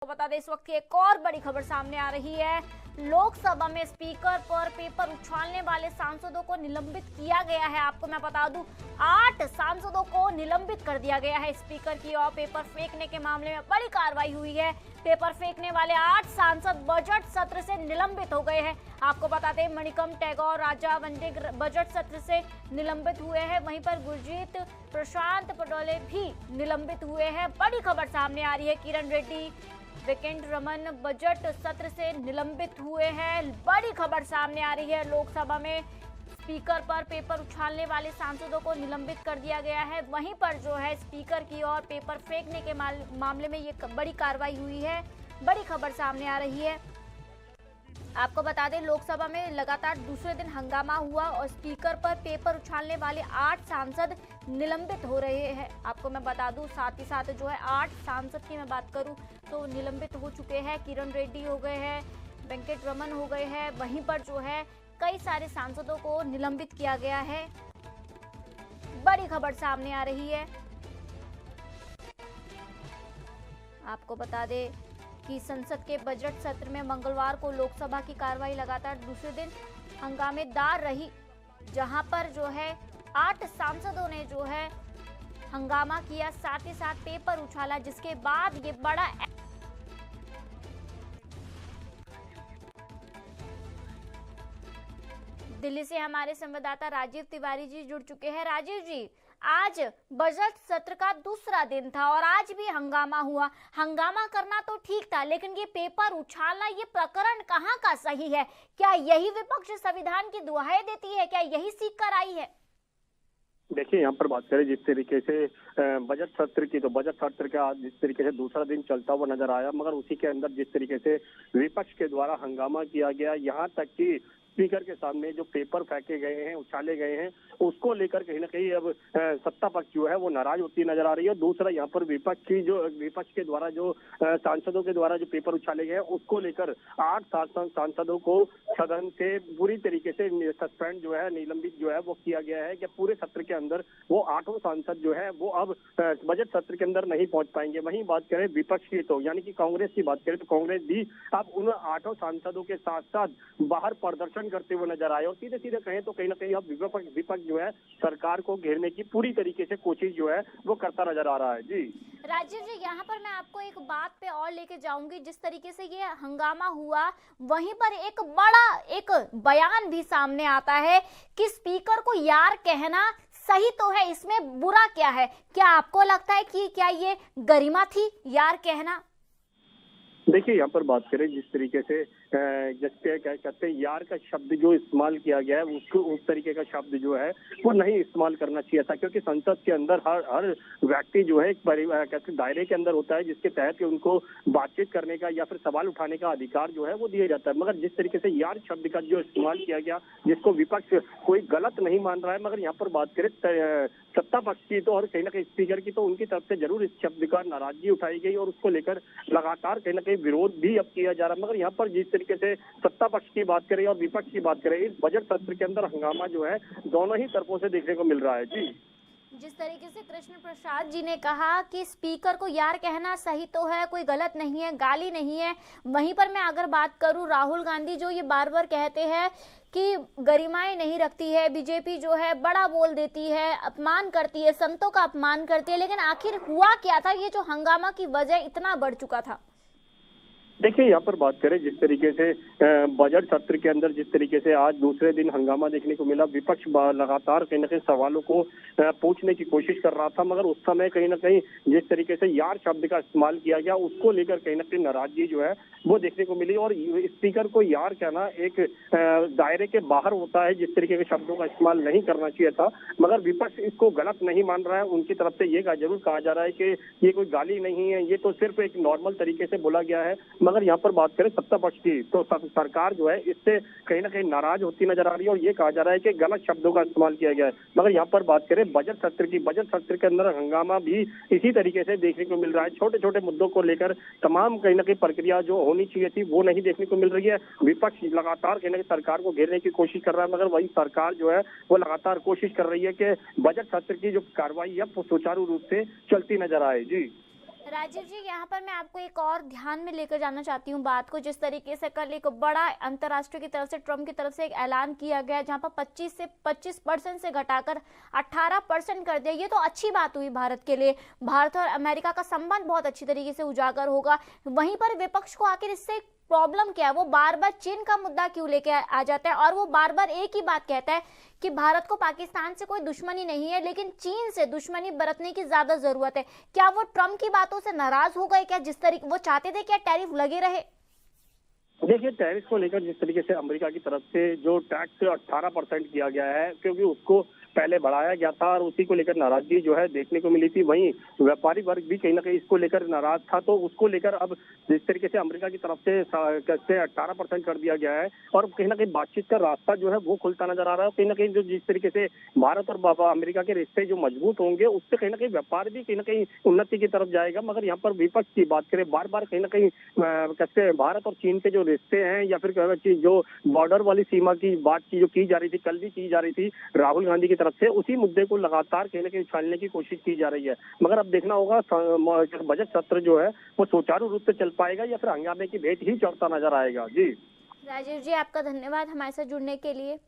तो बता दें इस वक्त की एक और बड़ी खबर सामने आ रही है। लोकसभा में स्पीकर पर पेपर उछालने वाले सांसदों को निलंबित किया गया है। आपको मैं बता दूं 8 सांसदों को निलंबित कर दिया गया है। स्पीकर की ओर पेपर फेंकने के मामले में बड़ी कार्रवाई हुई है। पेपर फेंकने वाले 8 सांसद बजट सत्र से निलंबित हो गए हैं। आपको बता दें मणिकम टैगोर राजा वनडे बजट सत्र से निलंबित हुए हैं। वहीं पर गुरजीत प्रशांत पटोले भी निलंबित हुए हैं। बड़ी खबर सामने आ रही है। किरण रेड्डी वेंकट रमन बजट सत्र से निलंबित हुए हैं। बड़ी खबर सामने आ रही है। लोकसभा में स्पीकर पर पेपर उछालने वाले सांसदों को निलंबित कर दिया गया है। वहीं पर जो है स्पीकर की ओर पेपर फेंकने के मामले में ये बड़ी कार्रवाई हुई है। बड़ी खबर सामने आ रही है। आपको बता दें लोकसभा में लगातार दूसरे दिन हंगामा हुआ और स्पीकर पर पेपर उछालने वाले 8 सांसद निलंबित हो रहे हैं। आपको मैं बता दूं साथ ही साथ जो है 8 सांसद की मैं बात करूं तो निलंबित हो चुके हैं। किरण रेड्डी हो गए हैं, वेंकट रमन हो गए हैं। वहीं पर जो है कई सारे सांसदों को निलंबित किया गया है। बड़ी खबर सामने आ रही है। आपको बता दें कि संसद के बजट सत्र में मंगलवार को लोकसभा की कार्रवाई लगातार दूसरे दिन हंगामेदार रही, जहां पर जो है 8 सांसदों ने जो है हंगामा किया, साथ ही साथ पेपर उछाला, जिसके बाद ये बड़ा दिल्ली से हमारे संवाददाता राजीव तिवारी जी जुड़ चुके हैं। राजीव जी, आज बजट सत्र का दूसरा दिन था और आज भी हंगामा हुआ। हंगामा करना तो ठीक था, लेकिन ये पेपर उछालना, ये प्रकरण कहाँ का सही है? क्या यही विपक्ष संविधान की दुहाई देती है? क्या यही सीख कर आई है? देखिए, यहाँ पर बात करें जिस तरीके से बजट सत्र की, तो बजट सत्र का जिस तरीके से दूसरा दिन चलता हुआ नजर आया, मगर उसी के अंदर जिस तरीके से विपक्ष के द्वारा हंगामा किया गया, यहाँ तक कि स्पीकर के सामने जो पेपर फेंके गए हैं, उछाले गए हैं, उसको लेकर कहीं ना कहीं अब सत्ता पक्ष जो है वो नाराज होती नजर आ रही है। दूसरा यहाँ पर विपक्ष के द्वारा जो सांसदों के द्वारा जो पेपर उछाले गए हैं, उसको लेकर 8 सांसदों को सदन से बुरी तरीके से सस्पेंड जो है, निलंबित जो है वो किया गया है कि पूरे सत्र के अंदर वो 8 सांसद जो है वो अब बजट सत्र के अंदर नहीं पहुंच पाएंगे। वहीं बात करें विपक्ष की, तो यानी कि कांग्रेस की बात करें तो कांग्रेस भी अब उन 8 सांसदों के साथ साथ बाहर प्रदर्शन करते हुए नजर आए और सीधे सीधे कहें तो कहीं ना कहीं अब विपक्ष जो है सरकार को घेरने की पूरी तरीके से कोशिश जो है वो करता नजर आ रहा है। जी राजीव जी, यहाँ पर मैं आपको एक बात पे और लेके जाऊंगी। जिस तरीके से ये हंगामा हुआ, वहीं पर एक बड़ा एक बयान भी सामने आता है कि स्पीकर को यार कहना सही तो है, इसमें बुरा क्या है? क्या आपको लगता है कि क्या ये गरिमा थी यार कहना? देखिए, यहाँ पर बात करें जिस तरीके से जैसे क्या कहते हैं यार का शब्द जो इस्तेमाल किया गया है, उसको उस तरीके का शब्द जो है वो नहीं इस्तेमाल करना चाहिए था, क्योंकि संसद के अंदर हर व्यक्ति जो है एक कहते दायरे के अंदर होता है, जिसके तहत उनको बातचीत करने का या फिर सवाल उठाने का अधिकार जो है वो दिया जाता है। मगर जिस तरीके से यार शब्द का जो इस्तेमाल किया गया, जिसको विपक्ष कोई गलत नहीं मान रहा है, मगर यहाँ पर बात करें सत्ता पक्ष की तो और कहीं ना कहीं स्पीकर की, तो उनकी तरफ से जरूर इस शब्द का नाराजगी उठाई गई और उसको लेकर लगातार कहीं ना कहीं विरोध भी अब किया जा रहा है। मगर यहाँ पर जिस तरीके से सत्ता पक्ष की बात करें और विपक्ष की बात करें, इस बजट सत्र के अंदर हंगामा जो है दोनों ही तरफों से देखने को मिल रहा है। जी, जिस तरीके से कृष्ण प्रसाद जी ने कहा कि स्पीकर को यार कहना सही तो है, कोई गलत नहीं है, गाली नहीं है। वहीं पर मैं अगर बात करूं राहुल गांधी जो ये बार बार कहते हैं कि गरिमाएं नहीं रखती है, बीजेपी जो है बड़ा बोल देती है, अपमान करती है, संतों का अपमान करती है, लेकिन आखिर हुआ क्या था? ये जो हंगामा की वजह इतना बढ़ चुका था। देखिए, यहाँ पर बात करें जिस तरीके से बजट सत्र के अंदर जिस तरीके से आज दूसरे दिन हंगामा देखने को मिला, विपक्ष लगातार कहीं ना कहीं सवालों को पूछने की कोशिश कर रहा था, मगर उस समय कहीं ना कहीं जिस तरीके से यार शब्द का इस्तेमाल किया गया, उसको लेकर कहीं ना कहीं नाराजगी जो है वो देखने को मिली। और स्पीकर को यार कहना एक दायरे के बाहर होता है, जिस तरीके के शब्दों का इस्तेमाल नहीं करना चाहिए था, मगर विपक्ष इसको गलत नहीं मान रहा है। उनकी तरफ से ये जरूर कहा जा रहा है कि ये कोई गाली नहीं है, ये तो सिर्फ एक नॉर्मल तरीके से बोला गया है। मगर यहाँ पर बात करें सत्ता पक्ष की, तो सरकार जो है इससे कहीं ना कहीं नाराज होती नजर आ रही है और ये कहा जा रहा है कि गलत शब्दों का इस्तेमाल किया गया है। मगर यहाँ पर बात करें बजट सत्र की, बजट सत्र के अंदर हंगामा भी इसी तरीके से देखने को मिल रहा है। छोटे छोटे मुद्दों को लेकर तमाम कहीं ना कहीं प्रक्रिया जो होनी चाहिए थी वो नहीं देखने को मिल रही है। विपक्ष लगातार कहीं ना कहीं सरकार को घेरने की कोशिश कर रहा है, मगर वही सरकार जो है वो लगातार कोशिश कर रही है कि बजट सत्र की जो कार्रवाई है वो सुचारू रूप से चलती नजर आए। जी, राजीव जी, यहाँ पर मैं आपको एक और ध्यान में लेकर जाना चाहती हूँ बात को। जिस तरीके से कल एक बड़ा अंतर्राष्ट्रीय की तरफ से, ट्रम्प की तरफ से एक ऐलान किया गया, जहाँ पर 25% से घटाकर 18% कर दिया। ये तो अच्छी बात हुई भारत के लिए। भारत और अमेरिका का संबंध बहुत अच्छी तरीके से उजागर होगा। वहीं पर विपक्ष को आखिर इससे प्रॉब्लम क्या है? वो बार बार चीन का मुद्दा क्यों लेके आ जाता है और वो बार बार एक ही बात कहता है कि भारत को पाकिस्तान से कोई दुश्मनी नहीं है, लेकिन चीन से दुश्मनी बरतने की ज्यादा जरूरत है। क्या वो ट्रम्प की बातों से नाराज हो गए? क्या जिस तरीके वो चाहते थे क्या टैरिफ लगे रहे? देखिए, टैरिफ को लेकर जिस तरीके से अमेरिका की तरफ से जो टैक्स 18% किया गया है, क्योंकि उसको पहले बढ़ाया गया था और उसी को लेकर नाराजगी जो है देखने को मिली थी। वहीं व्यापारी वर्ग भी कहीं ना कहीं इसको लेकर नाराज था, तो उसको लेकर अब जिस तरीके से अमेरिका की तरफ से 18% कर दिया गया है और कहीं ना कहीं बातचीत का रास्ता जो है वो खुलता नजर आ रहा है। कहीं ना कहीं जो जिस तरीके से भारत और अमेरिका के रिश्ते जो मजबूत होंगे, उससे कहीं ना कहीं व्यापार भी कहीं ना कहीं उन्नति की तरफ जाएगा। मगर यहाँ पर विपक्ष की बात करें, बार बार कहीं ना कहीं कैसे भारत और चीन के जो रिश्ते हैं या फिर जो बॉर्डर वाली सीमा की बात की जो की जा रही थी, कल भी की जा रही थी राहुल गांधी की तरफ से, उसी मुद्दे को लगातार कहीं ना कहीं उछालने की कोशिश की जा रही है। मगर अब देखना होगा बजट सत्र जो है वो सुचारू रूप से चल पाएगा या फिर हंगामे की भेंट ही चढ़ता नजर आएगा। जी राजीव जी, आपका धन्यवाद हमारे साथ जुड़ने के लिए।